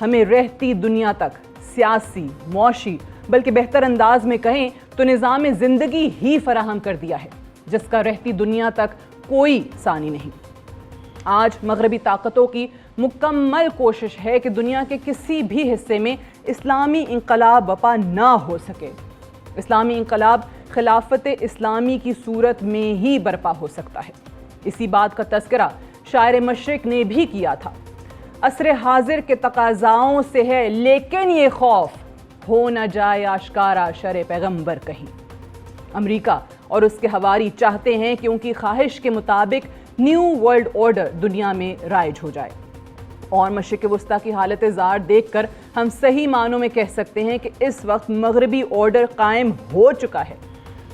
ہمیں رہتی دنیا تک سیاسی، معاشی بلکہ بہتر انداز میں کہیں تو نظام زندگی ہی فراہم کر دیا ہے جس کا رہتی دنیا تک کوئی ثانی نہیں۔ آج مغربی طاقتوں کی مکمل کوشش ہے کہ دنیا کے کسی بھی حصے میں اسلامی انقلاب برپا نہ ہو سکے۔ اسلامی انقلاب خلافت اسلامی کی صورت میں ہی برپا ہو سکتا ہے۔ اسی بات کا تذکرہ شاعر مشرق نے بھی کیا تھا۔ عصر حاضر کے تقاضاؤں سے ہے لیکن یہ خوف ہو نہ جائے آشکارا شرع پیغمبر کہیں۔ امریکہ اور اس کے حواری چاہتے ہیں کہ ان کی خواہش کے مطابق نیو ورلڈ آرڈر دنیا میں رائج ہو جائے، اور مشرق وسطیٰ کی حالت زار دیکھ کر ہم صحیح معنوں میں کہہ سکتے ہیں کہ اس وقت مغربی آرڈر قائم ہو چکا ہے۔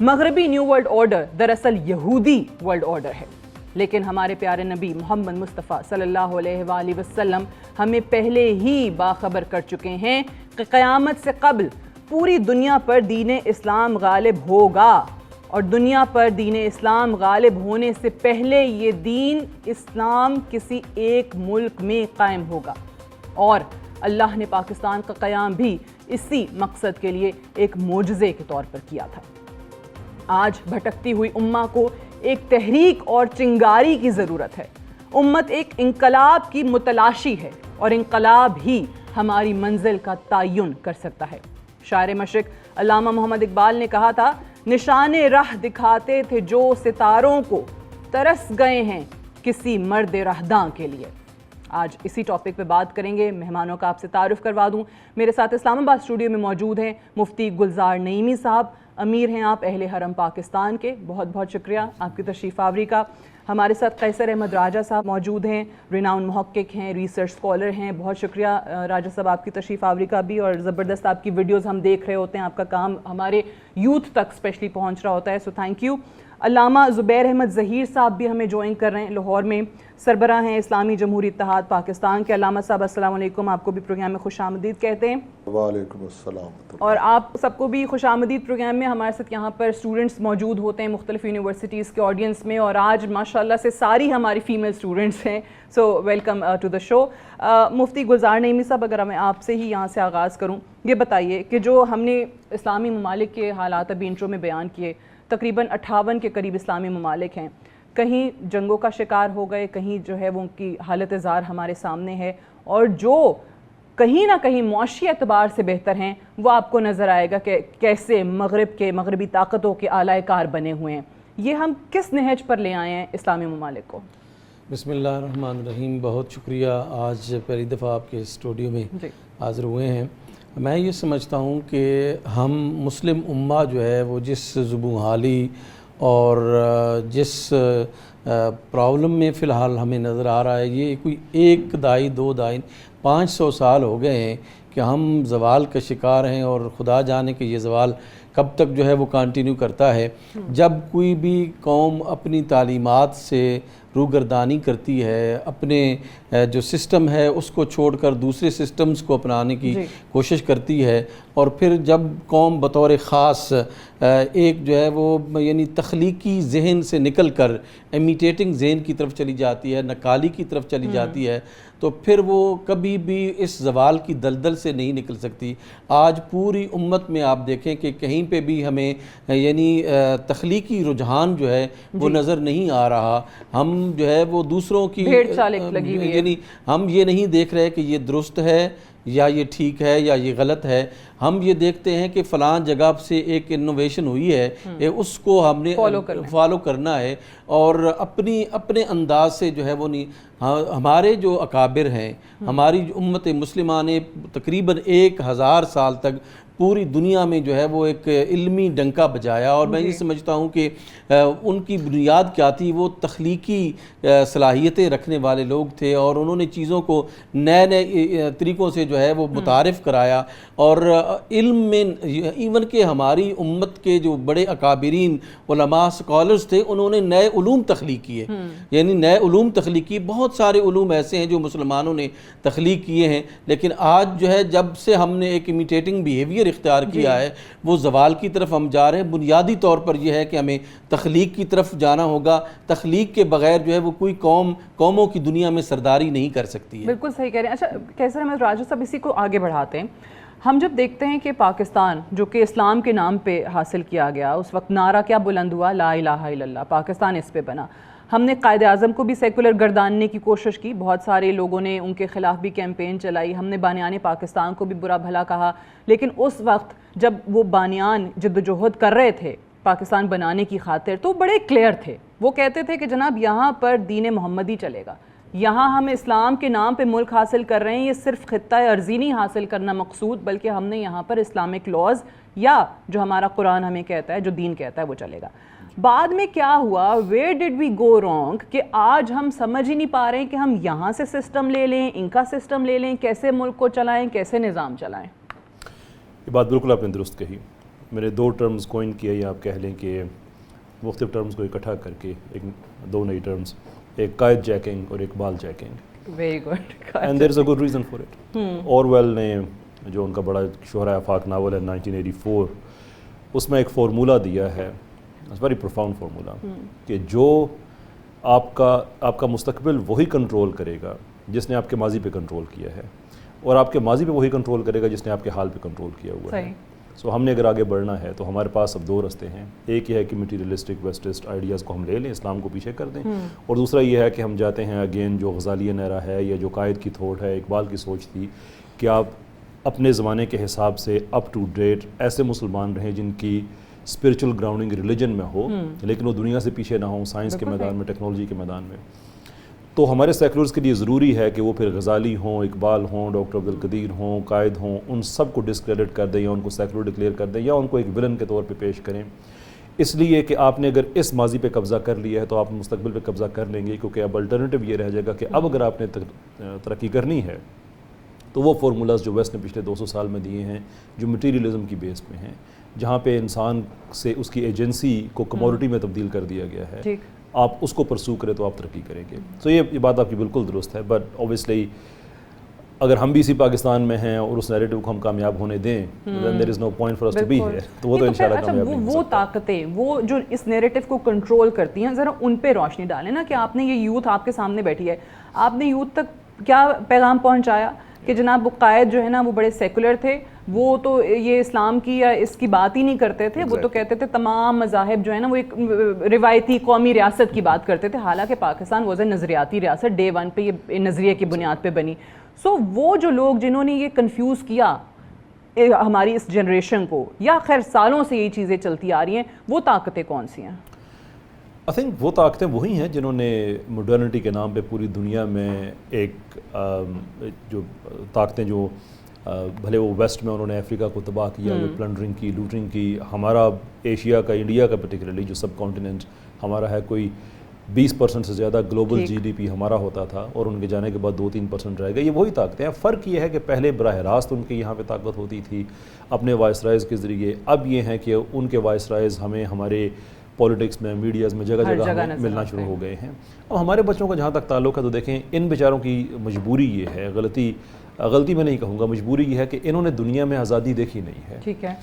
مغربی نیو ورلڈ آرڈر دراصل یہودی ورلڈ آرڈر ہے، لیکن ہمارے پیارے نبی محمد مصطفیٰ صلی اللہ علیہ وآلہ وسلم ہمیں پہلے ہی باخبر کر چکے ہیں کہ قیامت سے قبل پوری دنیا پر دین اسلام غالب ہوگا، اور دنیا پر دین اسلام غالب ہونے سے پہلے یہ دین اسلام کسی ایک ملک میں قائم ہوگا، اور اللہ نے پاکستان کا قیام بھی اسی مقصد کے لیے ایک معجزے کے طور پر کیا تھا۔ آج بھٹکتی ہوئی امہ کو ایک تحریک اور چنگاری کی ضرورت ہے۔ امت ایک انقلاب کی متلاشی ہے، اور انقلاب ہی ہماری منزل کا تعین کر سکتا ہے۔ شاعر مشرق علامہ محمد اقبال نے کہا تھا، نشان راہ دکھاتے تھے جو ستاروں کو، ترس گئے ہیں کسی مرد رہداں کے لیے۔ آج اسی ٹاپک پہ بات کریں گے۔ مہمانوں کا آپ سے تعارف کروا دوں۔ میرے ساتھ اسلام آباد اسٹوڈیو میں موجود ہیں مفتی گلزار نعیمی صاحب، امیر ہیں آپ اہل حرم پاکستان کے، بہت بہت شکریہ آپ کی تشریف آوری کا۔ ہمارے ساتھ قیصر احمد راجہ صاحب موجود ہیں، ریناؤن محقق ہیں، ریسرچ اسکالر ہیں، بہت شکریہ راجہ صاحب آپ کی تشریف آوری کا بھی، اور زبردست آپ کی ویڈیوز ہم دیکھ رہے ہوتے ہیں، آپ کا کام ہمارے یوتھ تک اسپیشلی پہنچ رہا ہوتا ہے، سو تھینک یو۔ علامہ زبیر احمد ظہیر صاحب بھی ہمیں جوائن کر رہے ہیں لاہور میں، سربراہ ہیں اسلامی جمہوری اتحاد پاکستان کے۔ علامہ صاحب السلام علیکم، آپ کو بھی پروگرام میں خوش آمدید کہتے ہیں۔ وعلیکم السلام۔ اور آپ سب کو بھی خوش آمدید پروگرام میں۔ ہمارے ساتھ یہاں پر اسٹوڈنٹس موجود ہوتے ہیں مختلف یونیورسٹیز کے آڈینس میں، اور آج ماشاءاللہ سے ساری ہماری فیمیل اسٹوڈنٹس ہیں، سو ویلکم ٹو دا شو۔ مفتی گلزار نعیمی صاحب، اگر میں آپ سے ہی یہاں سے آغاز کروں، یہ بتائیے کہ جو ہم نے اسلامی ممالک کے حالات ابھی انٹرو میں بیان کیے، تقریباً 58 کے قریب اسلامی ممالک ہیں، کہیں جنگوں کا شکار ہو گئے، کہیں جو ہے وہ ان کی حالت زار ہمارے سامنے ہے، اور جو کہیں نہ کہیں معاشی اعتبار سے بہتر ہیں وہ آپ کو نظر آئے گا کہ کیسے مغربی طاقتوں کے اعلی کار بنے ہوئے ہیں۔ یہ ہم کس نہج پر لے آئے ہیں اسلامی ممالک کو؟ بسم اللہ الرحمن الرحیم، بہت شکریہ آج پہلی دفعہ آپ کے اسٹوڈیو میں حاضر ہوئے ہیں۔ میں یہ سمجھتا ہوں کہ ہم مسلم امہ جو ہے وہ جس زبوں حالی اور جس پرابلم میں فی الحال ہمیں نظر آ رہا ہے، یہ کوئی ایک دہائی 2 دہائی 500 سال ہو گئے ہیں کہ ہم زوال کا شکار ہیں، اور خدا جانے کہ یہ زوال کب تک جو ہے وہ کنٹینیو کرتا ہے۔ جب کوئی بھی قوم اپنی تعلیمات سے روگردانی کرتی ہے، اپنے جو سسٹم ہے اس کو چھوڑ کر دوسرے سسٹمز کو اپنانے کی کوشش کرتی ہے، اور پھر جب قوم بطور خاص ایک جو ہے وہ یعنی تخلیقی ذہن سے نکل کر امیٹیٹنگ ذہن کی طرف چلی جاتی ہے، نقالی کی طرف چلی جاتی ہے، تو پھر وہ کبھی بھی اس زوال کی دلدل سے نہیں نکل سکتی۔ آج پوری امت میں آپ دیکھیں کہ کہیں پہ بھی ہمیں یعنی تخلیقی رجحان جو ہے وہ نظر نہیں آ رہا۔ ہم جو ہے وہ دوسروں کی یعنی ہم یہ نہیں دیکھ رہے کہ یہ درست ہے یا یہ ٹھیک ہے یا یہ غلط ہے، ہم یہ دیکھتے ہیں کہ فلاں جگہ سے ایک انوویشن ہوئی ہے، اس کو ہم نے فالو کرنا ہے، اور اپنے انداز سے جو ہے وہ نہیں۔ ہمارے جو اکابر ہیں، ہماری جو امت مسلمہ نے تقریباً 1000 سال تک پوری دنیا میں جو ہے وہ ایک علمی ڈنکا بجایا، اور میں یہ سمجھتا ہوں کہ ان کی بنیاد کیا تھی، وہ تخلیقی صلاحیتیں رکھنے والے لوگ تھے، اور انہوں نے چیزوں کو نئے طریقوں سے جو ہے وہ متعارف کرایا، اور علم میں ایون کہ ہماری امت کے جو بڑے اکابرین علماء سکالرز تھے، انہوں نے نئے علوم تخلیق کیے، یعنی نئے علوم تخلیق کیے۔ بہت سارے علوم ایسے ہیں جو مسلمانوں نے تخلیق کیے ہیں، لیکن آج جو ہے جب سے ہم نے ایک امیٹیٹنگ بیہیویئر اختیار کیا ہے وہ زوال کی طرف ہم جا رہے ہیں. بنیادی طور پر یہ ہے کہ ہمیں تخلیق کی طرف جانا ہوگا. تخلیق کے بغیر جو ہے وہ کوئی قوموں کی دنیا میں سرداری نہیں کر سکتی ہے. بالکل صحیح کہہ رہے ہیں. اچھا کیسر احمد راجہ صاحب اسی کو آگے بڑھاتے ہیں. ہم جب دیکھتے ہیں کہ پاکستان جو کہ اسلام کے نام پہ حاصل کیا گیا, اس وقت نعرہ کیا بلند ہوا, لا الہ الا اللہ, پاکستان اس پہ بنا. ہم نے قائد اعظم کو بھی سیکولر گرداننے کی کوشش کی, بہت سارے لوگوں نے ان کے خلاف بھی کیمپین چلائی, ہم نے بانیان پاکستان کو بھی برا بھلا کہا. لیکن اس وقت جب وہ بانیان جدوجہد کر رہے تھے پاکستان بنانے کی خاطر تو بڑے کلیئر تھے. وہ کہتے تھے کہ جناب یہاں پر دین محمدی چلے گا, یہاں ہم اسلام کے نام پہ ملک حاصل کر رہے ہیں, یہ صرف خطہ ارضی نہیں حاصل کرنا مقصود, بلکہ ہم نے یہاں پر اسلامک لاز یا جو ہمارا قرآن ہمیں کہتا ہے, جو دین کہتا ہے, وہ چلے گا. بعد میں کیا ہوا, ویئر ڈڈ وی گو رانگ, کہ آج ہم سمجھ ہی نہیں پا رہے ہیں کہ ہم یہاں سے سسٹم لے لیں, ان کا سسٹم لے لیں, کیسے ملک کو چلائیں, کیسے نظام چلائیں. یہ بات بالکل آپ نے درست کہی. میں نے 2 ٹرمز کوئن کیا, یا آپ کہہ لیں کہ مختلف ٹرمز کو اکٹھا کر کے 2 نئی ٹرمز, ایک قائد جیکنگ اور ایک ball jacking. Very good. And there is a good reason for it. Orwell نے جو ان کا بڑا شہرہ آفاق ناول ہے 1984, اس میں ایک فارمولہ دیا ہے, ویری پروفاؤنڈ فارمولہ, کہ جو آپ کا مستقبل وہی کنٹرول کرے گا جس نے آپ کے ماضی پہ کنٹرول کیا ہے, اور آپ کے ماضی پہ وہی کنٹرول کرے گا جس نے آپ کے حال پہ کنٹرول کیا ہوا ہے. سو ہم نے اگر آگے بڑھنا ہے تو ہمارے پاس اب 2 رستے ہیں. ایک یہ ہے کہ میٹیریلسٹک ویسٹسٹ آئیڈیاز کو ہم لے لیں, اسلام کو پیچھے کر دیں, اور دوسرا یہ ہے کہ ہم جاتے ہیں اگین جو غزالیہ نیرا ہے, یا جو قائد کی تھوٹ ہے, اقبال کی سوچ تھی کہ آپ اپنے زمانے کے حساب سے اپ ٹو ڈیٹ ایسے مسلمان رہیں جن کی اسپرچل گراؤنڈنگ ریلیجن میں ہو, لیکن وہ دنیا سے پیچھے نہ ہوں, سائنس کے میدان میں, ٹیکنالوجی کے میدان میں. تو ہمارے سیکولرز کے لیے ضروری ہے کہ وہ پھر غزالی ہوں, اقبال ہوں, ڈاکٹر عبدالقدیر ہوں, قائد ہوں, ان سب کو ڈسکریڈٹ کر دیں, یا ان کو سیکولر ڈکلیئر کر دیں, یا ان کو ایک ولن کے طور پہ پیش کریں. اس لیے کہ آپ نے اگر اس ماضی پہ قبضہ کر لیا ہے تو آپ مستقبل پہ قبضہ کر لیں گے, کیونکہ اب الٹرنیٹیو یہ رہ جائے گا کہ اب اگر آپ نے ترقی کرنی ہے تو وہ فارمولاز جو ویسٹ نے پچھلے 200 سال میں دیے ہیں, جو مٹیریلزم کی بیس پہ ہیں, جہاں پہ انسان سے اس کی ایجنسی کو کموڈٹی میں تبدیل کر دیا گیا ہے, آپ اس کو پرسو کریں تو آپ ترقی کریں گے. تو یہ بات آپ کی بالکل درست ہے. بٹ اوبیسلی اگر ہم بھی اسی پاکستان میں ہیں اور اس نیریٹو کو ہم کامیاب ہونے دیں, then there is no point for us to be here. تو وہ تو انشاءاللہ کامیاب نہیں ہو سکتا. وہ طاقتیں, وہ جو اس نیریٹو کو کنٹرول کرتی ہیں, ذرا ان پہ روشنی ڈالیں نا, کہ آپ نے یہ یوتھ آپ کے سامنے بیٹھی ہے, آپ نے یوتھ تک کیا پیغام پہنچایا کہ جناب وہ قائد جو ہے نا وہ بڑے سیکولر تھے, وہ تو یہ اسلام کی یا اس کی بات ہی نہیں کرتے تھے, وہ تو کہتے تھے تمام مذاہب جو ہے نا وہ ایک روایتی قومی ریاست کی بات کرتے تھے, حالانکہ پاکستان واز اے نظریاتی ریاست, ڈے 1 پہ یہ نظریے کی بنیاد پہ بنی. سو وہ جو لوگ جنہوں نے یہ کنفیوز کیا ہماری اس جنریشن کو, یا خیر سالوں سے یہ چیزیں چلتی آ رہی ہیں, وہ طاقتیں کون سی ہیں؟ آئی تھنک وہ طاقتیں وہی ہیں جنہوں نے ماڈرنٹی کے نام پہ پوری دنیا میں ایک جو طاقتیں جو بھلے وہ ویسٹ میں انہوں نے افریقہ کو تباہ کیا, وہ پلنڈرنگ کی, لوٹنگ کی. ہمارا ایشیا کا, انڈیا کا پرٹیکولرلی جو سب کانٹیننٹ ہمارا ہے, کوئی 20% سے زیادہ گلوبل جی ڈی پی ہمارا ہوتا تھا, اور ان کے جانے کے بعد 2-3% رہ گئے. یہ وہی طاقتیں ہیں. فرق یہ ہے کہ پہلے براہ راست ان کے یہاں پہ طاقت ہوتی تھی اپنے وائس رائز کے ذریعے. اب یہ ہیں کہ ان کے وائس رائز ہمیں ہمارے پولیٹکس میں, میڈیاز میں, جگہ جگہ ہمیں ملنا شروع ہو گئے ہیں. اب ہمارے بچوں کا جہاں تک تعلق ہے تو دیکھیں, ان بیچاروں کی مجبوری یہ ہے, غلطی میں نہیں کہوں گا, مجبوری یہ ہے کہ انہوں نے دنیا میں آزادی دیکھی نہیں ہے. ٹھیک ہے.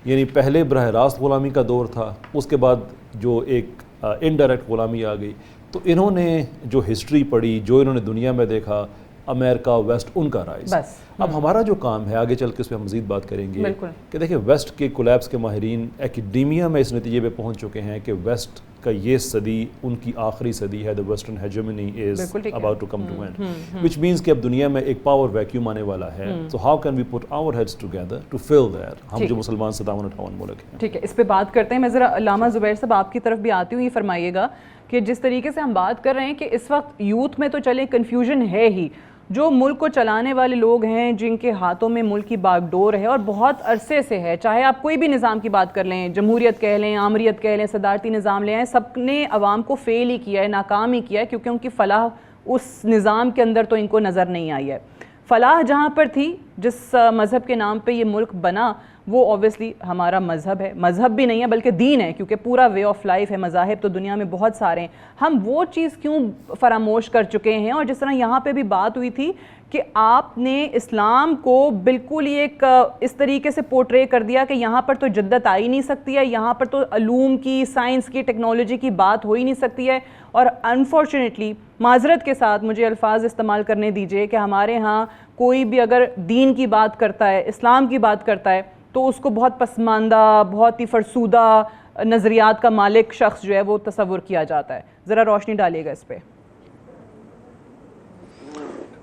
یعنی پہلے براہ راست غلامی کا دور تھا, اس کے بعد جو ایک انڈائریکٹ غلامی آ گئی, تو انہوں نے جو ہسٹری پڑھی, جو انہوں نے دنیا میں دیکھا, امریکہ, ویسٹ, ان کا رائز. اب ہمارا جو کام ہے, آگے چل کے اس پہ ہم مزید بات کریں گے, کہ دیکھیں ویسٹ کے کولیپس کے ماہرین ایکیڈیمیا میں اس نتیجے پہ پہنچ چکے ہیں کہ ویسٹ کا یہ صدی ان کی آخری صدی ہے. the western hegemony is about to come to end, which means کہ اب دنیا میں ایک پاور ویکیوم آنے والا ہے. so how can we put our heads together to fill that, ہم جو مسلمان 57-58 ملک ہیں. ٹھیک ہے, اس پہ بات کرتے ہیں. میں ذرا علامہ زبیر صاحب آپ کی طرف بھی آتی ہوں. یہ فرمائیے گا کہ جس طریقے سے ہم بات کر رہے ہیں کہ اس وقت یوتھ میں تو چلے کنفیوژن ہے ہی, جو ملک کو چلانے والے لوگ ہیں جن کے ہاتھوں میں ملک کی باغ ڈور ہے اور بہت عرصے سے ہے, چاہے آپ کوئی بھی نظام کی بات کر لیں, جمہوریت کہہ لیں, آمریت کہہ لیں, صدارتی نظام لے آئیں, سب نے عوام کو فیل ہی کیا ہے, ناکام ہی کیا ہے, کیونکہ ان کی فلاح اس نظام کے اندر تو ان کو نظر نہیں آئی ہے. فلاح جہاں پر تھی, جس مذہب کے نام پہ یہ ملک بنا, وہ اوبیسلی ہمارا مذہب ہے. مذہب بھی نہیں ہے بلکہ دین ہے, کیونکہ پورا وے آف لائف ہے. مذاہب تو دنیا میں بہت سارے ہیں, ہم وہ چیز کیوں فراموش کر چکے ہیں؟ اور جس طرح یہاں پہ بھی بات ہوئی تھی کہ آپ نے اسلام کو بالکل ہی ایک اس طریقے سے پورٹرے کر دیا کہ یہاں پر تو جدت آ ہی نہیں سکتی ہے, یہاں پر تو علوم کی, سائنس کی, ٹیکنالوجی کی بات ہو ہی نہیں سکتی ہے. اور انفارچونیٹلی معذرت کے ساتھ مجھے الفاظ استعمال کرنے دیجئے کہ ہمارے ہاں کوئی بھی اگر دین کی بات کرتا ہے, اسلام کی بات کرتا ہے, تو اس کو بہت پسماندہ, بہت ہی فرسودہ نظریات کا مالک شخص جو ہے وہ تصور کیا جاتا ہے. ذرا روشنی ڈالیے گا اس پہ.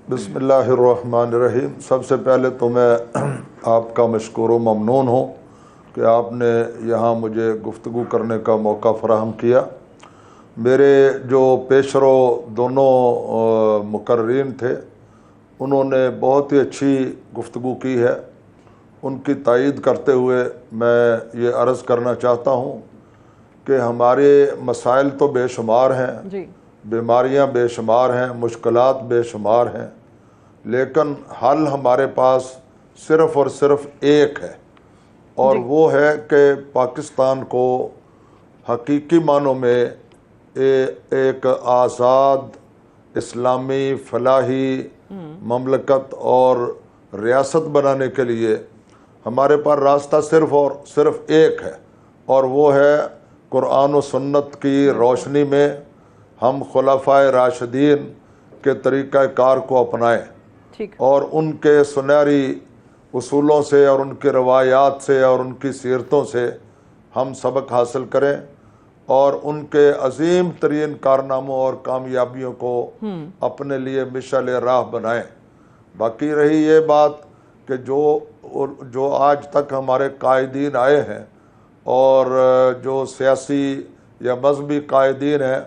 بسم اللہ الرحمن الرحیم. سب سے پہلے تو میں آپ کا مشکور و ممنون ہوں کہ آپ نے یہاں مجھے گفتگو کرنے کا موقع فراہم کیا. میرے جو پیشرو دونوں مقررین تھے انہوں نے بہت ہی اچھی گفتگو کی ہے. ان کی تائید کرتے ہوئے میں یہ عرض کرنا چاہتا ہوں کہ ہمارے مسائل تو بے شمار ہیں, جی, بیماریاں بے شمار ہیں, مشکلات بے شمار ہیں, لیکن حل ہمارے پاس صرف اور صرف ایک ہے, اور وہ ہے کہ پاکستان کو حقیقی معنوں میں ایک آزاد اسلامی فلاحی مملکت اور ریاست بنانے کے لیے ہمارے پاس راستہ صرف اور صرف ایک ہے, اور وہ ہے قرآن و سنت کی روشنی میں ہم خلفائے راشدین کے طریقہ کار کو اپنائیں اور ان کے سنہری اصولوں سے اور ان کے روایات سے اور ان کی سیرتوں سے ہم سبق حاصل کریں اور ان کے عظیم ترین کارناموں اور کامیابیوں کو اپنے لیے مشعل راہ بنائیں. باقی رہی یہ بات کہ جو آج تک ہمارے قائدین آئے ہیں اور جو سیاسی یا مذہبی قائدین ہیں,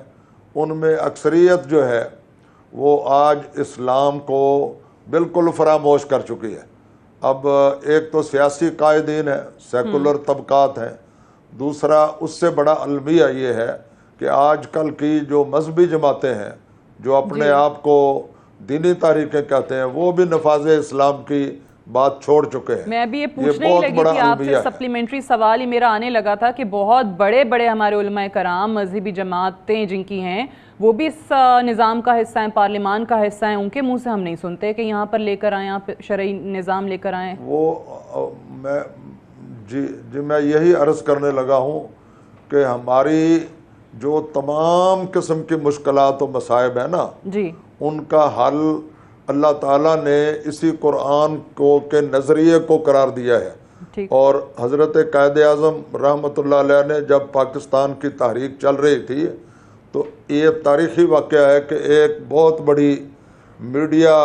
ان میں اکثریت جو ہے وہ آج اسلام کو بالکل فراموش کر چکی ہے. اب ایک تو سیاسی قائدین ہیں, سیکولر طبقات ہیں, دوسرا اس سے بڑا المیہ یہ ہے کہ آج کل کی جو مذہبی جماعتیں ہیں جو اپنے آپ کو دینی تحریکیں کہتے ہیں, وہ بھی نفاذ اسلام کی بات چھوڑ چکے ہیں. میں بھی یہ پوچھنے ہی لگی تھی آپ سے, سپلیمنٹری سوال ہی میرا آنے لگا تھا کہ بہت بڑے بڑے ہمارے علماء کرام, مذہبی جماعتیں جن کی ہیں, وہ بھی اس نظام کا حصہ ہیں, پارلیمان کا حصہ ہیں. ان کے منہ سے ہم نہیں سنتے کہ یہاں پر لے کر آئیں, آپ شرعی نظام لے کر آئیں. وہ میں یہی عرض کرنے لگا ہوں کہ ہماری جو تمام قسم کی مشکلات و مصائب ہیں نا, جی, ان کا حل اللہ تعالیٰ نے اسی قرآن کے نظریے کو قرار دیا ہے. اور حضرت قائد اعظم رحمۃ اللہ علیہ نے جب پاکستان کی تحریک چل رہی تھی تو یہ تاریخی واقعہ ہے کہ ایک بہت بڑی میڈیا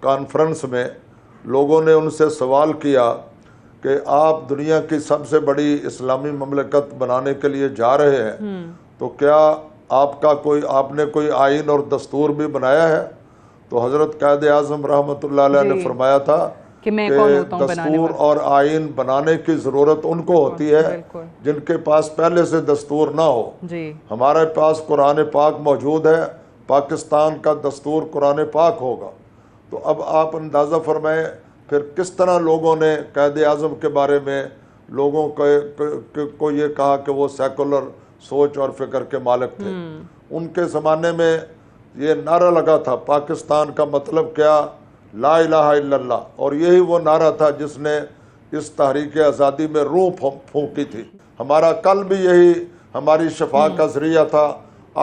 کانفرنس میں لوگوں نے ان سے سوال کیا کہ آپ دنیا کی سب سے بڑی اسلامی مملکت بنانے کے لیے جا رہے ہیں, تو کیا آپ نے کوئی آئین اور دستور بھی بنایا ہے؟ تو حضرت قائد اعظم رحمۃ اللہ علیہ نے فرمایا تھا کہ دستور اور آئین بنانے کی ضرورت ان کو ہوتی ہے جن کے پاس پہلے سے دستور نہ ہو. ہمارے پاس قرآن پاک موجود ہے, پاکستان کا دستور قرآن پاک ہوگا. تو اب آپ اندازہ فرمائیں پھر کس طرح لوگوں نے قائد اعظم کے بارے میں لوگوں کو یہ کہا کہ وہ سیکولر سوچ اور فکر کے مالک تھے. ان کے زمانے میں یہ نعرہ لگا تھا, پاکستان کا مطلب کیا, لا الہ الا اللہ, اور یہی وہ نعرہ تھا جس نے اس تحریک آزادی میں روح پھونکی تھی. ہمارا کل بھی یہی ہماری شفا کا ذریعہ تھا,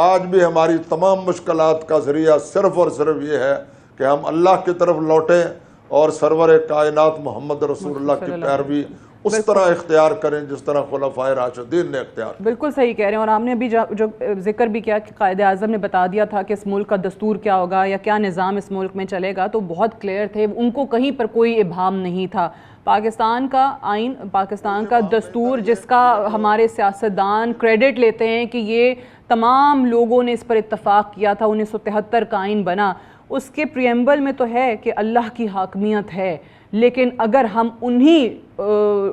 آج بھی ہماری تمام مشکلات کا ذریعہ صرف اور صرف یہ ہے کہ ہم اللہ کی طرف لوٹیں اور سرور کائنات محمد رسول اللہ کی پیروی اس طرح اختیار کریں جس طرح خلفائے راشدین نے اختیار کیا. بالکل صحیح کہہ رہے ہیں. اور آپ نے ابھی جو ذکر بھی کیا کہ قائد اعظم نے بتا دیا تھا کہ اس ملک کا دستور کیا ہوگا یا کیا نظام اس ملک میں چلے گا, تو بہت کلیئر تھے, ان کو کہیں پر کوئی ابہام نہیں تھا. پاکستان کا آئین, پاکستان کا دستور, جس کا ہمارے سیاستدان کریڈٹ لیتے ہیں کہ یہ تمام لوگوں نے اس پر اتفاق کیا تھا, 1973 کا آئین بنا, اس کے پریمبل میں تو ہے کہ اللہ کی حاکمیت ہے. لیکن اگر ہم انہی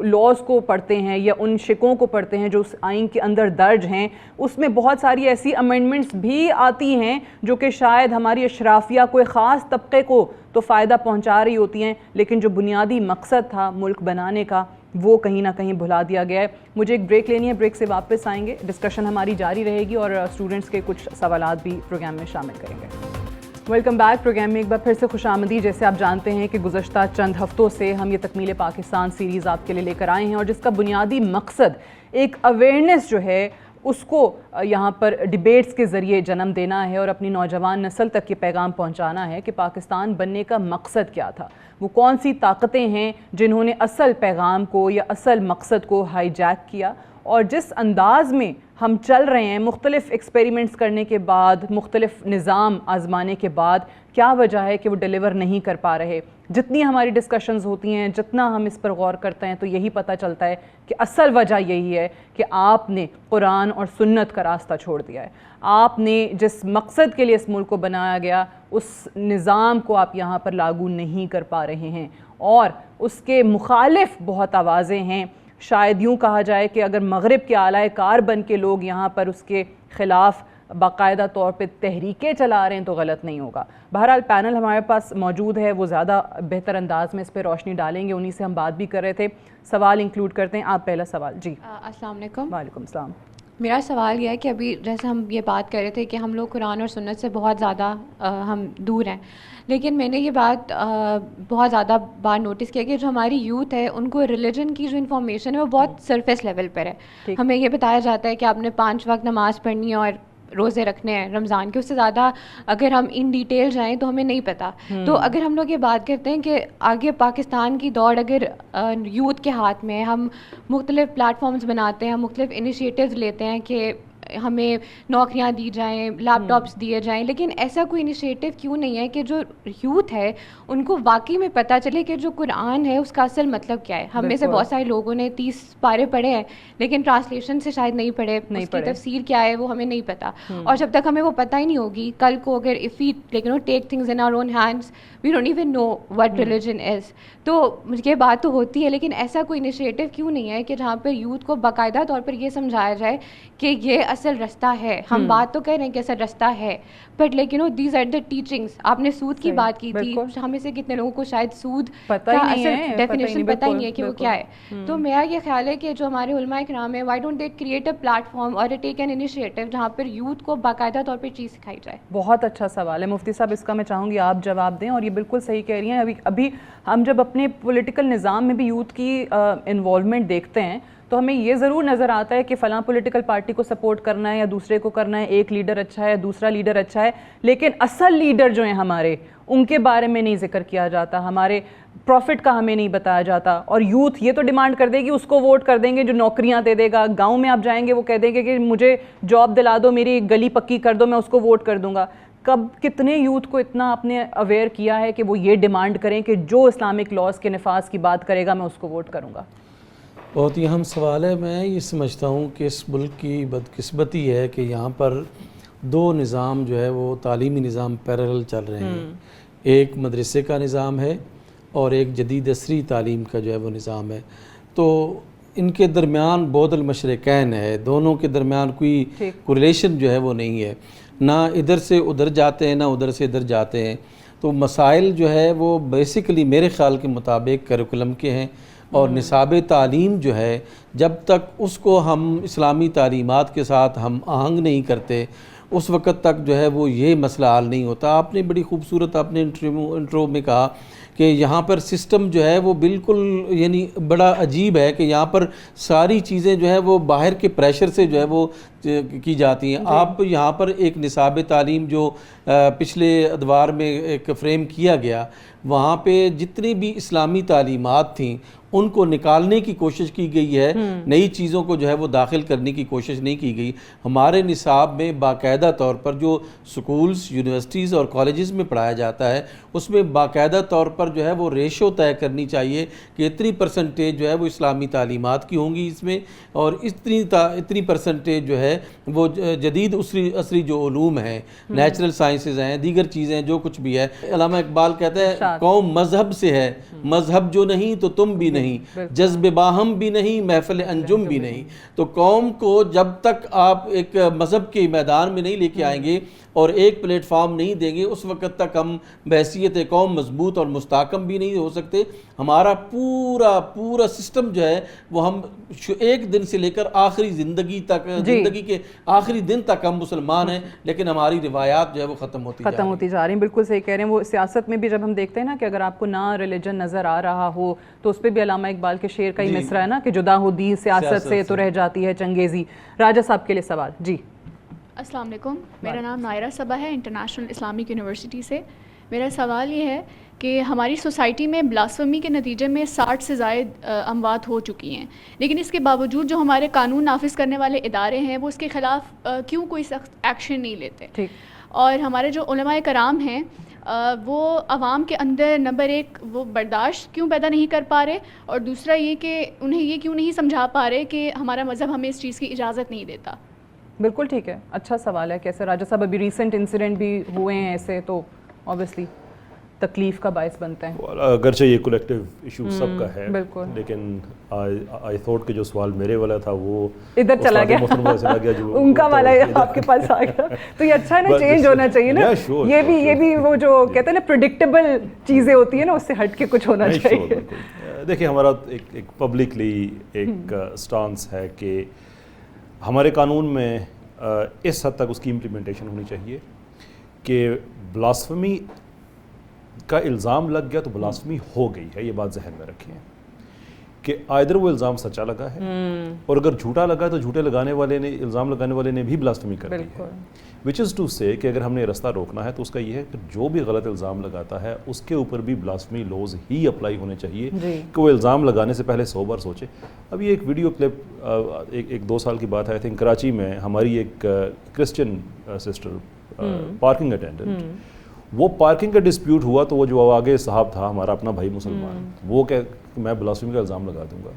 لاز کو پڑھتے ہیں یا ان شکوں کو پڑھتے ہیں جو اس آئین کے اندر درج ہیں, اس میں بہت ساری ایسی امینڈمنٹس بھی آتی ہیں جو کہ شاید ہماری اشرافیہ کوئی خاص طبقے کو تو فائدہ پہنچا رہی ہوتی ہیں, لیکن جو بنیادی مقصد تھا ملک بنانے کا وہ کہیں نہ کہیں بھلا دیا گیا ہے. مجھے ایک بریک لینی ہے, بریک سے واپس آئیں گے, ڈسکشن ہماری جاری رہے گی اور اسٹوڈنٹس کے کچھ سوالات بھی پروگرام میں شامل کریں گے. Welcome back. پروگرام میں ایک بار پھر سے خوش آمدید. جیسے آپ جانتے ہیں کہ گزشتہ چند ہفتوں سے ہم یہ تکمیل پاکستان سیریز آپ کے لیے لے کر آئے ہیں، اور جس کا بنیادی مقصد ایک اویئرنیس جو ہے اس کو یہاں پر ڈیبیٹس کے ذریعے جنم دینا ہے، اور اپنی نوجوان نسل تک یہ پیغام پہنچانا ہے کہ پاکستان بننے کا مقصد کیا تھا، وہ کون سی طاقتیں ہیں جنہوں نے اصل پیغام کو یا اصل مقصد کو ہائی جیک کیا، اور جس انداز میں ہم چل رہے ہیں مختلف ایکسپیریمنٹس کرنے کے بعد، مختلف نظام آزمانے کے بعد، کیا وجہ ہے کہ وہ ڈیلیور نہیں کر پا رہے. جتنی ہماری ڈسکشنز ہوتی ہیں، جتنا ہم اس پر غور کرتے ہیں، تو یہی پتہ چلتا ہے کہ اصل وجہ یہی ہے کہ آپ نے قرآن اور سنت کا راستہ چھوڑ دیا ہے. آپ نے جس مقصد کے لیے اس ملک کو بنایا گیا اس نظام کو آپ یہاں پر لاگو نہیں کر پا رہے ہیں، اور اس کے مخالف بہت آوازیں ہیں. شاید یوں کہا جائے کہ اگر مغرب کے اعلی کار بن کے لوگ یہاں پر اس کے خلاف باقاعدہ طور پہ تحریکیں چلا رہے ہیں تو غلط نہیں ہوگا. بہرحال پینل ہمارے پاس موجود ہے، وہ زیادہ بہتر انداز میں اس پہ روشنی ڈالیں گے. انہی سے ہم بات بھی کر رہے تھے. سوال انکلوڈ کرتے ہیں. آپ پہلا سوال. جی السلام علیکم. وعلیکم السلام. میرا سوال یہ ہے کہ ابھی جیسے ہم یہ بات کر رہے تھے کہ ہم لوگ قرآن اور سنت سے بہت زیادہ ہم دور ہیں، لیکن میں نے یہ بات بہت زیادہ بار نوٹس کیا کہ جو ہماری یوتھ ہے ان کو ریلیجن کی جو انفارمیشن ہے وہ بہت سرفیس لیول پر ہے. ہمیں یہ بتایا جاتا ہے کہ آپ نے 5 وقت نماز پڑھنی ہے اور روزے رکھنے ہیں رمضان کے، اس سے زیادہ اگر ہم ان ڈیٹیل جائیں تو ہمیں نہیں پتہ. تو اگر ہم لوگ یہ بات کرتے ہیں کہ آگے پاکستان کی دوڑ اگر یوتھ کے ہاتھ میں، ہم مختلف پلیٹ فارمز بناتے ہیں، ہم مختلف انیشیٹیوز لیتے ہیں کہ ہمیں نوکریاں دی جائیں، لیپ ٹاپس دیے جائیں، لیکن ایسا کوئی انیشیٹو کیوں نہیں ہے کہ جو یوتھ ہے ان کو واقعی میں پتہ چلے کہ جو قرآن ہے اس کا اصل مطلب کیا ہے. ہم میں سے بہت سارے لوگوں نے 30 پارے پڑھے ہیں لیکن ٹرانسلیشن سے شاید نہیں پڑھے، اس کی تفسیر کیا ہے وہ ہمیں نہیں پتہ. اور جب تک ہمیں وہ پتہ ہی نہیں ہوگی، کل کو اگر if we take things in our own hands we don't even know what religion is. تو یہ بات تو ہوتی ہے، لیکن ایسا کوئی انیشیٹو کیوں نہیں ہے کہ جہاں پر یوتھ کو باقاعدہ طور پر یہ سمجھایا جائے کہ یہ اصل رستہ ہے. ہم بات تو کہہ رہے ہیں کہ اصل رستہ ہے، بٹ لیکن دیز آر دا ٹیچنگس. آپ نے سود کی بات کی تھی، ہمیں سے کتنے لوگوں کو شاید سود کا اصل ڈیفینیشن پتہ ہی نہیں ہے کہ وہ کیا ہے. تو میرا یہ خیال ہے کہ جو ہمارے علماء کرام ہیں، why don't they create a plate form اور ٹیک این انیشیٹو جہاں پر یوتھ کو باقاعدہ طور پر چیز سکھائی جائے. بہت اچھا سوال ہے مفتی صاحب، اس کا میں چاہوں گی آپ جواب دیں. اور یہ بالکل صحیح کہہ رہی ہیں. ابھی ہم جب اپنے پولیٹیکل نظام میں بھی یوتھ کی انوالومنٹ دیکھتے ہیں تو ہمیں یہ ضرور نظر آتا ہے کہ فلاں پولیٹیکل پارٹی کو سپورٹ کرنا ہے یا دوسرے کو کرنا ہے، ایک لیڈر اچھا ہے، دوسرا لیڈر اچھا ہے، لیکن اصل لیڈر جو ہیں ہمارے ان کے بارے میں نہیں ذکر کیا جاتا، ہمارے پروفٹ کا ہمیں نہیں بتایا جاتا. اور یوتھ یہ تو ڈیمانڈ کر دے گی، اس کو ووٹ کر دیں گے جو نوکریاں دے دے گا. گاؤں میں آپ جائیں گے وہ کہہ دیں گے کہ مجھے جاب دلا دو، میری گلی پکی کر دو، میں اس کو ووٹ کر دوں گا. کتنے یوتھ کو اتنا آپ نے اویئر کیا ہے کہ وہ یہ ڈیمانڈ کریں کہ جو اسلامک لاز کے نفاذ کی بات کرے گا میں اس کو ووٹ کروں گا؟ بہت ہی اہم سوال ہے. میں یہ سمجھتا ہوں کہ اس ملک کی بدقسمتی ہے کہ یہاں پر 2 نظام جو ہے وہ تعلیمی نظام پیرالل چل رہے ہیں. ایک مدرسے کا نظام ہے اور ایک جدید عصری تعلیم کا جو ہے وہ نظام ہے. تو ان کے درمیان بعد المشرقین ہے، دونوں کے درمیان کوئی کوریلیشن جو ہے وہ نہیں ہے. نہ ادھر سے ادھر جاتے ہیں نہ ادھر سے ادھر جاتے ہیں. تو مسائل جو ہے وہ بیسیکلی میرے خیال کے مطابق کریکولم کے ہیں. اور نصاب تعلیم جو ہے جب تک اس کو ہم اسلامی تعلیمات کے ساتھ ہم آہنگ نہیں کرتے اس وقت تک جو ہے وہ یہ مسئلہ حل نہیں ہوتا. آپ نے بڑی خوبصورت آپ نے انٹرو میں کہا کہ یہاں پر سسٹم جو ہے وہ بالکل یعنی بڑا عجیب ہے کہ یہاں پر ساری چیزیں جو ہے وہ باہر کے پریشر سے جو ہے وہ کی جاتی ہیں. آپ یہاں پر ایک نصاب تعلیم جو پچھلے ادوار میں ایک فریم کیا گیا، وہاں پہ جتنی بھی اسلامی تعلیمات تھیں ان کو نکالنے کی کوشش کی گئی ہے، نئی چیزوں کو جو ہے وہ داخل کرنے کی کوشش نہیں کی گئی. ہمارے نصاب میں باقاعدہ طور پر جو سکولز، یونیورسٹیز اور کالجز میں پڑھایا جاتا ہے اس میں باقاعدہ طور پر جو ہے وہ ریشو طے کرنی چاہیے کہ اتنی پرسنٹیج جو ہے وہ اسلامی تعلیمات کی ہوں گی اس میں، اور اتنی پرسنٹیج جو ہے وہ جدید عصری جو علوم ہیں، نیچرل سائنسز ہیں، دیگر چیزیں جو کچھ بھی ہے. علامہ اقبال کہتا ہے قوم مذہب سے ہے، مذہب جو نہیں تو تم بھی نہیں، جذب باہم بھی نہیں، محفل انجم بھی نہیں. تو قوم کو جب تک آپ ایک مذہب کے میدان میں نہیں لے کے آئیں گے اور ایک پلیٹ فارم نہیں دیں گے اس وقت تک ہم بحیثیت قوم مضبوط اور مستحکم بھی نہیں ہو سکتے. ہمارا پورا سسٹم جو ہے وہ ہم ایک دن سے لے کر آخری زندگی تک, زندگی کے آخری دن تک ہم مسلمان ہیں, لیکن ہماری روایات جو ہے وہ ختم ہوتی جا رہی ہیں. بالکل صحیح کہہ رہے ہیں. وہ سیاست میں بھی جب ہم دیکھتے ہیں نا کہ اگر آپ کو نہ ریلیجن نظر آ رہا ہو تو اس پہ بھی علامہ اقبال کے شعر کا ہی مصرع ہے نا کہ جدا ہو دی سیاست سے تو رہ جاتی ہے چنگیزی. راجہ صاحب کے لیے سوال. جی السلام علیکم, میرا نام نائرہ صبا ہے, انٹرنیشنل اسلامک یونیورسٹی سے. میرا سوال یہ ہے کہ ہماری سوسائٹی میں بلاسفمی کے نتیجے میں 60 سے زائد اموات ہو چکی ہیں, لیکن اس کے باوجود جو ہمارے قانون نافذ کرنے والے ادارے ہیں وہ اس کے خلاف کیوں کوئی سخت ایکشن نہیں لیتے؟ اور ہمارے جو علماء کرام ہیں وہ عوام کے اندر نمبر ایک وہ برداشت کیوں پیدا نہیں کر پا رہے, اور دوسرا یہ کہ انہیں یہ کیوں نہیں سمجھا پا رہے کہ ہمارا مذہب ہمیں اس چیز کی اجازت نہیں دیتا. بالکل ٹھیک ہے, اچھا سوال ہے. کیسے راجہ صاحب ابھی ریسنٹ انسیڈنٹ بھی ہوئے ہیں ایسے, تو اوبیسلی تکلیف کا باعث بنتا ہے. اگرچہ یہ کولیکٹیو ایشو سب کا ہے, بالکل, لیکن آئی تھوٹ کہ جو سوال میرے والا تھا وہ ادھر چلا گیا, ان کا والا آپ کے پاس آ گیا. تو یہ اچھا ہے نا, چینج ہونا چاہیے نا. یہ بھی وہ جو کہتے ہیں نا پریڈکٹیبل چیزیں ہوتی ہیں نا, اس سے ہٹ کے کچھ ہونا چاہیے. دیکھیں ہمارا ایک پبلکلی ایک سٹانس ہے کہ ہمارے قانون میں اس حد تک اس کی امپلیمنٹیشن ہونی چاہیے کہ بلاسفمی کا الزام لگ گیا تو بلاسفمی ہو گئی ہے. یہ بات ذہن میں رکھیں کہ آئدر وہ الزام سچا لگا ہے, اور اگر جھوٹا لگا تو جھوٹے الزام لگانے والے نے بھی بلاسفمی کر دی ہے. وچ از ٹو سے کہ اگر ہم نے رستہ روکنا ہے تو اس کا یہ ہے کہ جو بھی غلط الزام لگاتا ہے اس کے اوپر بھی بلاسفمی لوز ہی اپلائی ہونے چاہیے کہ وہ الزام لگانے سے پہلے 100 بار سوچے. اب یہ ایک ویڈیو کلپ ایک 2 سال کی بات ہے, آئی تھنک کراچی میں ہماری ایک کرسچن سسٹر پارکنگ اٹینڈنٹ, وہ پارکنگ کا ڈسپیوٹ ہوا تو وہ جو آگے صاحب تھا ہمارا اپنا بھائی مسلمان, وہ کہ میں بلاسفمی کا الزام لگا دوں گا.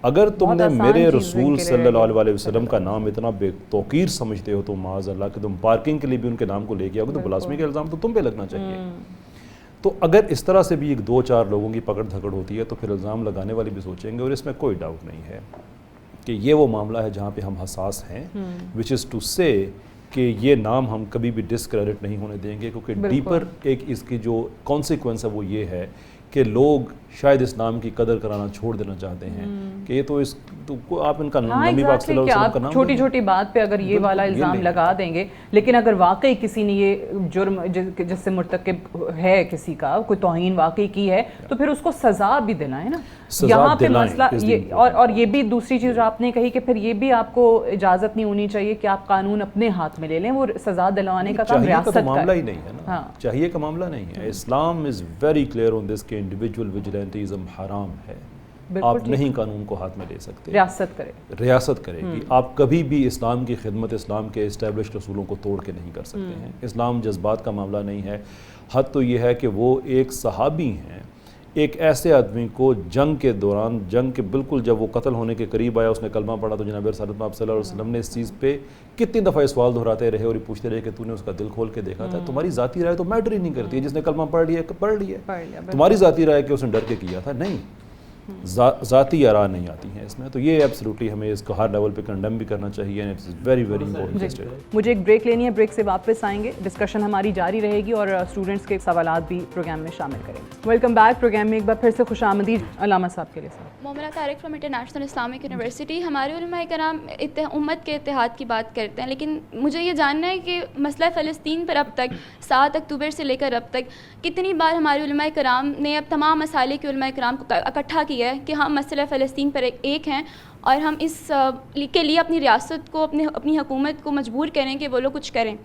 اگر تم نے میرے رسول صلی اللہ علیہ وسلم کا نام اتنا بے توقیر سمجھتے ہو تو معاذ اللہ کہ تم پارکنگ کے لیے بھی ان کے نام کو لے کے آؤ گے, تو بلاسفمی کا الزام تو تم پہ لگنا چاہیے. تو اگر اس طرح سے بھی 1-2-4 لوگوں کی پکڑ دھکڑ ہوتی ہے تو پھر الزام لگانے والے بھی سوچیں گے, اور اس میں کوئی ڈاؤٹ نہیں ہے کہ یہ وہ معاملہ ہے جہاں پہ ہم حساس ہیں. وچ از ٹو سے کہ یہ نام ہم کبھی بھی ڈسکریڈٹ نہیں ہونے دیں گے, کیونکہ ڈیپر ایک اس کی جو کانسیکوینس ہے وہ یہ ہے کہ لوگ شاید اس نام کی قدر کرانا چھوڑ دینا چاہتے ہیں کہ یہ تو اس تو آپ ان کا نبی پاک صلی اللہ علیہ وسلم کا نام چھوٹی چھوٹی بات پہ اگر یہ والا الزام لگا دیں گے, لیکن اگر واقعی کسی نے یہ جرم جس سے مرتکب ہے کسی کا کوئی توہین واقعی کی ہے تو پھر اس کو سزا بھی دلائیں نا. یہاں پہ مسئلہ یہ, اور یہ بھی دوسری چیز آپ نے کہی کہ پھر یہ بھی آپ کو اجازت نہیں ہونی چاہیے کہ آپ قانون اپنے ہاتھ میں لے لیں, وہ سزا دلوانے کا کام ریاست کا معاملہ ہی نہیں ہے نا, چاہیے کا معاملہ نہیں ہے. اسلام از ویری کلیئر آن دس کہ انڈیویجول ویجیلنٹیزم حرام ہے, آپ نہیں قانون کو ہاتھ میں لے سکتے, ریاست کرے گی. آپ کبھی بھی اسلام کی خدمت, اسلام کے اسٹیبلشڈ اصولوں کو توڑ کے نہیں کر سکتے ہیں. اسلام جذبات کا معاملہ نہیں ہے. حد تو یہ ہے کہ وہ ایک صحابی ہیں, ایک ایسے آدمی کو جنگ کے دوران, جنگ کے بالکل جب وہ قتل ہونے کے قریب آیا, اس نے کلمہ پڑھا تو جناب رسالت آپ صلی اللہ علیہ وسلم نے اس چیز پہ کتنی دفعہ سوال دہراتے رہے اور یہ پوچھتے رہے کہ تو نے اس کا دل کھول کے دیکھا تھا. تمہاری ذاتی رائے تو میٹر ہی نہیں کرتی ہے, جس نے کلمہ پڑھ لیا. تمہاری ذاتی رائے کہ اس نے ڈر کے کیا تھا, نہیں, ذاتی آراء نہیں آتی ہیں اس میں. تو یہ ایبسلیوٹلی ہمیں اس کو ہر لیول پہ کنڈم بھی کرنا چاہیے. Very very important. مجھے ایک بریک لینی ہے, بریک سے واپس آئیں گے, ڈسکشن ہماری جاری رہے گی اور اسٹوڈنٹس کے سوالات بھی پروگرام میں شامل کریں گے. Welcome back. پروگرام میں ایک بار پھر سے خوش آمدید. علامہ صاحب کے لیے Momina Tariq from international Islamic university. ہمارے علماء کرام امت کے اتحاد کی بات کرتے ہیں, لیکن مجھے یہ جاننا ہے کہ مسئلہ فلسطین پر اب تک 7 اکتوبر سے لے کر اب تک کتنی بار ہمارے علماء کرام نے اب تمام مسائل کے علماء کرام کو اکٹھا کیا ہے کہ ہم مسئلہ فلسطین پر ایک ہیں, اور ہم اس کے لیے اپنی ریاست کو, اپنی حکومت کو مجبور کریں کہ وہ لوگ کچھ کریں.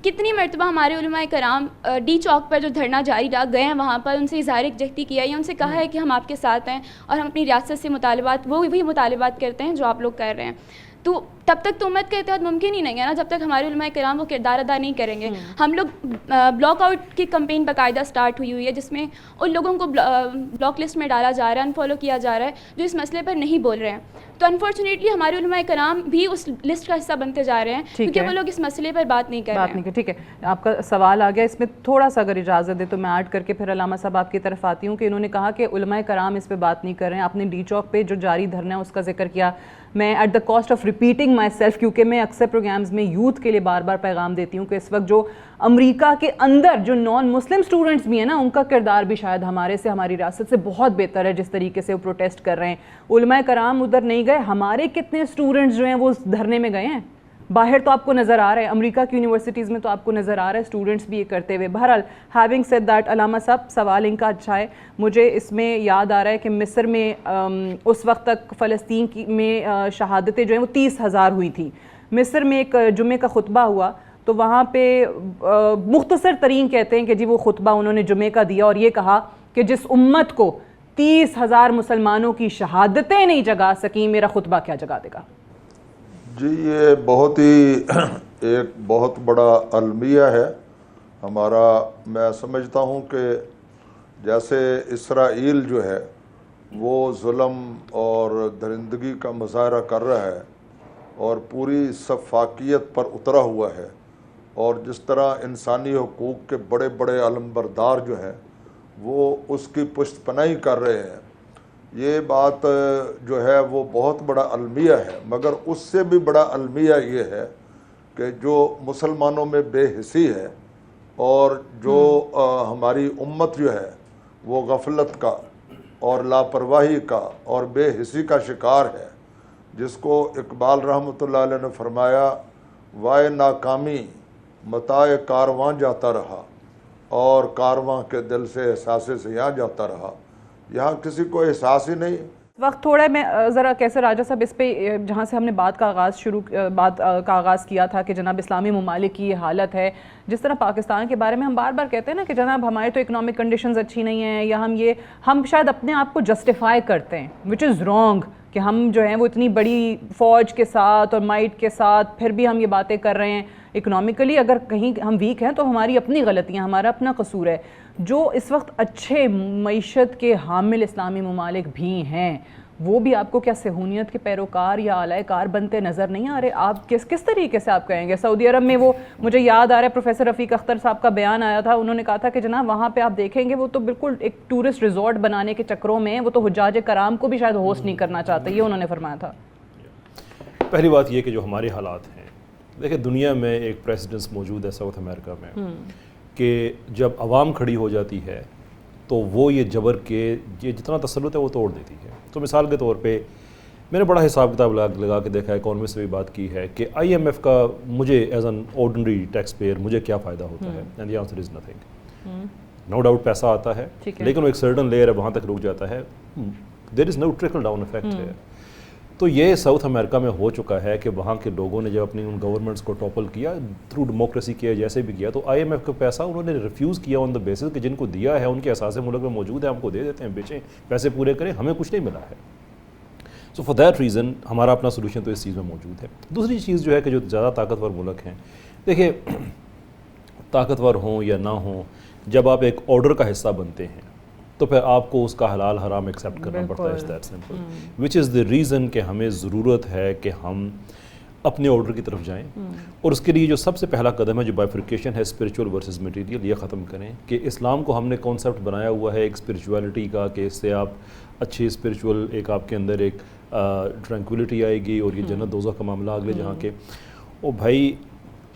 کتنی مرتبہ ہمارے علماء کرام ڈی چوک پر جو دھرنا جاری رہا گئے ہیں, وہاں پر ان سے اظہار یکجہتی کیا ہے, ان سے کہا ہے کہ ہم آپ کے ساتھ ہیں اور ہم اپنی ریاست سے مطالبات, وہ بھی مطالبات کرتے ہیں جو آپ لوگ کر رہے ہیں. تو تب تک تو امت کا اتحاد ممکن ہی نہیں ہے نا, جب تک ہمارے علماء کرام وہ کردار ادا نہیں کریں گے. ہم لوگ بلاک آؤٹ کی کمپین باقاعدہ سٹارٹ ہوئی ہے, جس میں ان لوگوں کو بلاک لسٹ میں ڈالا جا رہا ہے, انفالو کیا جا رہا ہے جو اس مسئلے پر نہیں بول رہے ہیں. تو انفارچونیٹلی ہمارے علماء کرام بھی اس لسٹ کا حصہ بنتے جا رہے ہیں کیونکہ وہ لوگ اس مسئلے پر بات نہیں کر رہے ہیں. ٹھیک ہے, آپ کا سوال آ گیا, اس میں تھوڑا سا اگر اجازت دے تو میں ایڈ کر کے پھر علامہ صاحب آپ کی طرف آتی ہوں کہ انہوں نے کہا کہ علماء کرام اس پہ بات نہیں کر رہے ہیں. آپ نے ڈی چوک پہ جو جاری دھرنا ہے اس کا ذکر کیا. میں at the cost of repeating myself, کیونکہ میں اکثر پروگرامز میں یوتھ کے لیے بار بار پیغام دیتی ہوں کہ اس وقت جو امریکہ کے اندر جو نان مسلم اسٹوڈنٹس بھی ہیں نا, ان کا کردار بھی شاید ہمارے سے, ہماری ریاست سے بہت بہتر ہے جس طریقے سے وہ پروٹیسٹ کر رہے ہیں. علماء کرام ادھر نہیں گئے, ہمارے کتنے اسٹوڈنٹس جو ہیں وہ دھرنے میں گئے ہیں. باہر تو آپ کو نظر آ رہا ہے, امریکہ کی یونیورسٹیز میں تو آپ کو نظر آ رہا ہے اسٹوڈنٹس بھی یہ کرتے ہوئے. بہرحال ہیونگ سیڈ دیٹ, علامہ صاحب سوال ان کا اچھا ہے. مجھے اس میں یاد آ رہا ہے کہ مصر میں اس وقت تک فلسطین کی میں شہادتیں جو ہیں وہ 30,000 ہوئی تھیں. مصر میں ایک جمعے کا خطبہ ہوا تو وہاں پہ مختصر ترین کہتے ہیں کہ جی وہ خطبہ انہوں نے جمعے کا دیا اور یہ کہا کہ جس امت کو 30,000 مسلمانوں کی شہادتیں نہیں جگا سکیں, میرا خطبہ کیا جگا دے گا. جی یہ بہت ہی ایک بہت بڑا المیہ ہے ہمارا. میں سمجھتا ہوں کہ جیسے اسرائیل جو ہے وہ ظلم اور درندگی کا مظاہرہ کر رہا ہے اور پوری سفاکیت پر اترا ہوا ہے, اور جس طرح انسانی حقوق کے بڑے بڑے علمبردار جو ہیں وہ اس کی پشت پناہی کر رہے ہیں, یہ بات جو ہے وہ بہت بڑا المیہ ہے. مگر اس سے بھی بڑا المیہ یہ ہے کہ جو مسلمانوں میں بے حسی ہے اور جو ہماری امت جو ہے وہ غفلت کا اور لاپرواہی کا اور بے حسی کا شکار ہے, جس کو اقبال رحمۃ اللہ علیہ نے فرمایا وائے ناکامی متاع کارواں جاتا رہا اور کارواں کے دل سے احساس سے یہاں جاتا رہا. یہاں کسی کو احساس ہی نہیں. وقت تھوڑا ہے, میں ذرا کیسے راجہ صاحب اس پہ جہاں سے ہم نے بات کا آغاز کیا تھا کہ جناب اسلامی ممالک کی یہ حالت ہے, جس طرح پاکستان کے بارے میں ہم بار بار کہتے ہیں نا کہ جناب ہمارے تو اکنامک کنڈیشنز اچھی نہیں ہیں, یا ہم شاید اپنے آپ کو جسٹیفائی کرتے ہیں, وچ از رانگ, کہ ہم جو ہیں وہ اتنی بڑی فوج کے ساتھ اور مائٹ کے ساتھ پھر بھی ہم یہ باتیں کر رہے ہیں. اکنامکلی اگر کہیں ہم ویک ہیں تو ہماری اپنی غلطیاں, ہمارا اپنا قصور ہے. جو اس وقت اچھے معیشت کے حامل اسلامی ممالک بھی ہیں, وہ بھی آپ کو کیا صہیونیت کے پیروکار یا اعلی کار بنتے نظر نہیں آ رہے؟ آپ کس طریقے سے آپ کہیں گے؟ سعودی عرب میں وہ مجھے یاد آ رہا ہے پروفیسر رفیق اختر صاحب کا بیان آیا تھا, انہوں نے کہا تھا کہ جناب وہاں پہ آپ دیکھیں گے وہ تو بالکل ایک ٹورسٹ ریزورٹ بنانے کے چکروں میں, وہ تو حجاج کرام کو بھی شاید ہوسٹ نہیں کرنا چاہتے, یہ انہوں نے فرمایا تھا. پہلی بات یہ کہ جو ہمارے حالات ہیں, دیکھیں دنیا میں ایک پریسیڈنس موجود ہے ساؤتھ امریکہ میں کہ جب عوام کھڑی ہو جاتی ہے تو وہ یہ جبر کے یہ جتنا تسلط ہے وہ توڑ دیتی ہے. تو مثال کے طور پہ میں نے بڑا حساب کتاب لگا کے دیکھا ہے, اکانومسٹ سے بھی بات کی ہے کہ آئی ایم ایف کا مجھے as an ordinary taxpayer مجھے کیا فائدہ ہوتا ہے, and the answer is nothing. No doubt پیسہ آتا ہے لیکن وہ ایک سرٹن لیئر ہے وہاں تک رک جاتا ہے, دیر از نو ٹرکل ڈاؤن افیکٹ ہے. تو یہ ساؤتھ امریکہ میں ہو چکا ہے کہ وہاں کے لوگوں نے جب اپنی ان گورنمنٹس کو ٹاپل کیا تھرو ڈیموکریسی کیا جیسے بھی کیا, تو آئی ایم ایف کا پیسہ انہوں نے ریفیوز کیا آن دا بیسس کہ جن کو دیا ہے ان کے اساس ملک میں موجود ہے, ہم کو دے دیتے ہیں, بیچیں, پیسے پورے کریں, ہمیں کچھ نہیں ملا ہے. سو فار دیٹ ریزن ہمارا اپنا سولوشن تو اس چیز میں موجود ہے. دوسری چیز جو ہے کہ جو زیادہ طاقتور ملک ہیں, دیکھیں طاقتور ہوں یا نہ ہوں, جب آپ ایک آرڈر کا حصہ بنتے ہیں تو پھر آپ کو اس کا حلال حرام ایکسیپٹ کرنا پڑتا ہے. That simple, which is the reason کہ ہمیں ضرورت ہے کہ ہم اپنے آرڈر کی طرف جائیں, اور اس کے لیے جو سب سے پہلا قدم ہے جو بائیفرکیشن ہے اسپریچول ورسز مٹیریل, یہ ختم کریں. کہ اسلام کو ہم نے کانسیپٹ بنایا ہوا ہے ایک اسپریچولیٹی کا کہ اس سے آپ اچھی اسپریچول ایک آپ کے اندر ایک ٹرانکولیٹی آئے گی, اور یہ جنت دوزخ کا معاملہ اگلے جہاں کے. او بھائی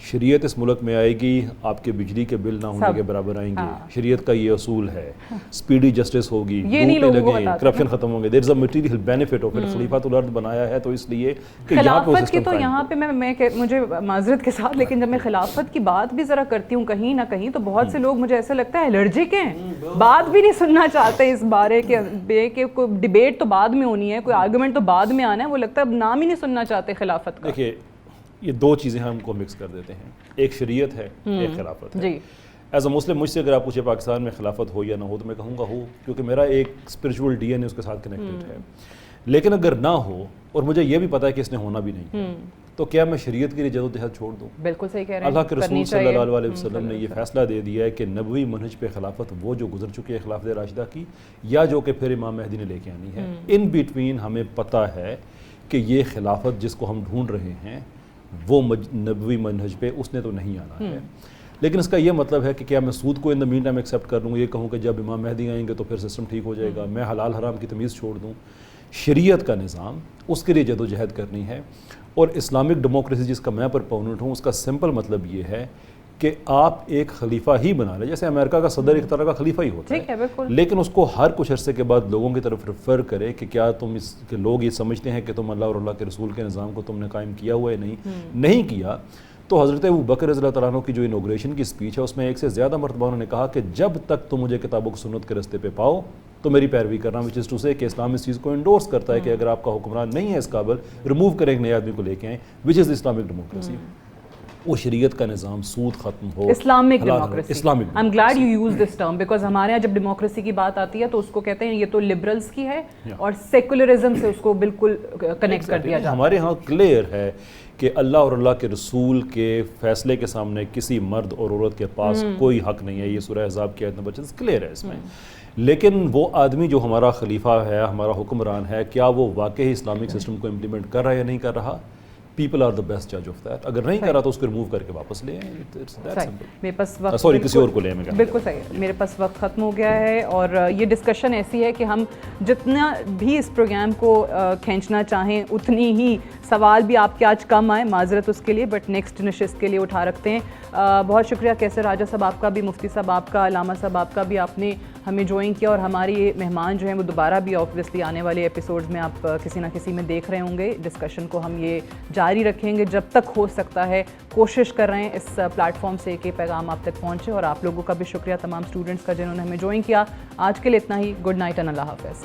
شریعت اس ملک میں آئے گی, آپ کے بجلی کے بل نہ ہونے کے برابر آئیں گے. شریعت کا یہ اصول ہے, اسپیڈی جسٹس ہوگی, لگیں, کرپشن ختم ہوں گے. There is a material benefit of it. خلیفۃ الارض بنایا ہے تو اس لیے کہ خلافت کی, تو یہاں پہ میں مجھے معذرت کے ساتھ, لیکن جب میں خلافت کی بات بھی ذرا کرتی ہوں کہیں نہ کہیں تو بہت سے لوگ مجھے ایسے لگتا ہے الرجک ہیں, بات بھی نہیں سننا چاہتے اس بارے کہ کوئی ڈبیٹ تو بعد میں ہونی ہے, کوئی آرگومنٹ تو بعد میں آنا ہے, وہ لگتا ہے نام ہی نہیں سننا چاہتے خلافت کا. دیکھیے یہ دو چیزیں ہم کو مکس کر دیتے ہیں, ایک شریعت ہے, ایک خلافت ہے. ایز اے مسلم مجھ سے اگر آپ پوچھے پاکستان میں خلافت ہو یا نہ ہو تو میں کہوں گا ہو, کیونکہ میرا ایک اسپریچول ڈی این اے اس کے ساتھ کنیکٹڈ ہے. لیکن اگر نہ ہو اور مجھے یہ بھی پتہ ہے کہ اس نے ہونا بھی نہیں, تو کیا میں شریعت کے لیے جدوجہد چھوڑ دوں؟ بالکل صحیح کہہ رہے ہیں. اللہ کے رسول صلی اللہ علیہ وسلم نے یہ فیصلہ دے دیا ہے کہ نبوی منہج پہ خلافت وہ جو گزر چکی ہے خلافت راشدہ کی, یا جو کہ پھر امام مہدی نے لے کے آنی ہے. ان بٹوین ہمیں پتہ ہے کہ یہ خلافت جس کو ہم ڈھونڈ رہے ہیں وہ نبوی منہج پہ اس نے تو نہیں آنا ہے. لیکن اس کا یہ مطلب ہے کہ کیا میں سود کو ان دا مین ٹائم ایکسیپٹ کر لوں، یہ کہوں کہ جب امام مہدی آئیں گے تو پھر سسٹم ٹھیک ہو جائے گا، میں حلال حرام کی تمیز چھوڑ دوں؟ شریعت کا نظام، اس کے لیے جد و جہد کرنی ہے. اور اسلامک ڈیموکریسی جس کا میں پرپوننٹ ہوں، اس کا سمپل مطلب یہ ہے کہ آپ ایک خلیفہ ہی بنا لیں. جیسے امریکہ کا صدر ایک طرح کا خلیفہ ہی ہوتا ہے، لیکن اس کو ہر کچھ عرصے کے بعد لوگوں کی طرف ریفر کرے کہ کیا تم اس کہ لوگ یہ سمجھتے ہیں کہ تم اللہ اور اللہ کے رسول کے نظام کو تم نے قائم کیا ہوا ہے، نہیں کیا. تو حضرت ابوبکر رضی اللہ تعالیٰ عنہ کی جو انوگریشن کی اسپیچ ہے، اس میں ایک سے زیادہ مرتبہ انہوں نے کہا کہ جب تک تم مجھے کتاب و سنت کے رستے پہ پاؤ تو میری پیروی کرنا، وچ از ٹو سے کہ اسلام اس چیز کو انڈورس کرتا ہے کہ اگر آپ کا حکمران نہیں ہے اس قابل، ریموو کریں ایک نئے آدمی کو لے کے آئیں، وچ از اسلامک ڈیموکریسی. وہ شریعت کا نظام، سود ختم ہو، Islamic democracy. Islamic. I am glad you use this term because ہمارے یہاں جب ڈیموکریسی کی بات آتی ہے تو اس کو کہتے ہیں یہ تو لبرلز کی ہے اور سیکولرزم سے اس کو بالکل کنیکٹ کر دیا جاتا ہے. ہمارے ہاں کلیئر ہے کہ اللہ اور اللہ کے رسول کے فیصلے کے سامنے کسی مرد اور عورت کے پاس کوئی حق نہیں ہے. یہ سورہ احزاب کی آیت نمبر 26 کلیئر ہے اس میں. لیکن وہ آدمی جو ہمارا خلیفہ ہے، ہمارا حکمران ہے، کیا وہ واقعی اسلامک سسٹم کو امپلیمنٹ کر رہا ہے یا نہیں کر رہا؟ پیپل آر دا بیسٹ جج آف دیٹ. اگر نہیں کر رہا تو اس کو ریموو کر کے واپس لے آئیں. میرے پاس وقت سوری کسی اور کو لے آئیں. بالکل صحیح، میرے پاس وقت ختم ہو گیا ہے اور یہ ڈسکشن ایسی ہے کہ ہم جتنا بھی اس پروگرام کو کھینچنا چاہیں اتنی ہی سوال بھی آپ کے آج کم آئے، معذرت اس کے لیے، بٹ نیکسٹ نشست کے لیے اٹھا رکھتے ہیں. بہت شکریہ کیسر راجہ صاحب آپ کا بھی، مفتی صاحب آپ کا، علامہ صاحب آپ کا بھی، آپ نے ہمیں جوائن کیا. اور ہمارے یہ مہمان جو ہیں وہ دوبارہ بھی آبویسلی آنے والے ایپیسوڈز میں آپ کسی نہ کسی میں دیکھ رہے ہوں گے. ڈسکشن کو ہم یہ جاری رکھیں گے جب تک ہو سکتا ہے. کوشش کر رہے ہیں اس پلیٹ فارم سے کہ پیغام آپ تک پہنچے. اور آپ لوگوں کا بھی شکریہ تمام اسٹوڈنٹس کا جنہوں نے ہمیں جوائن کیا. آج کے لیے اتنا ہی. گڈ نائٹ اینڈ اللہ حافظ.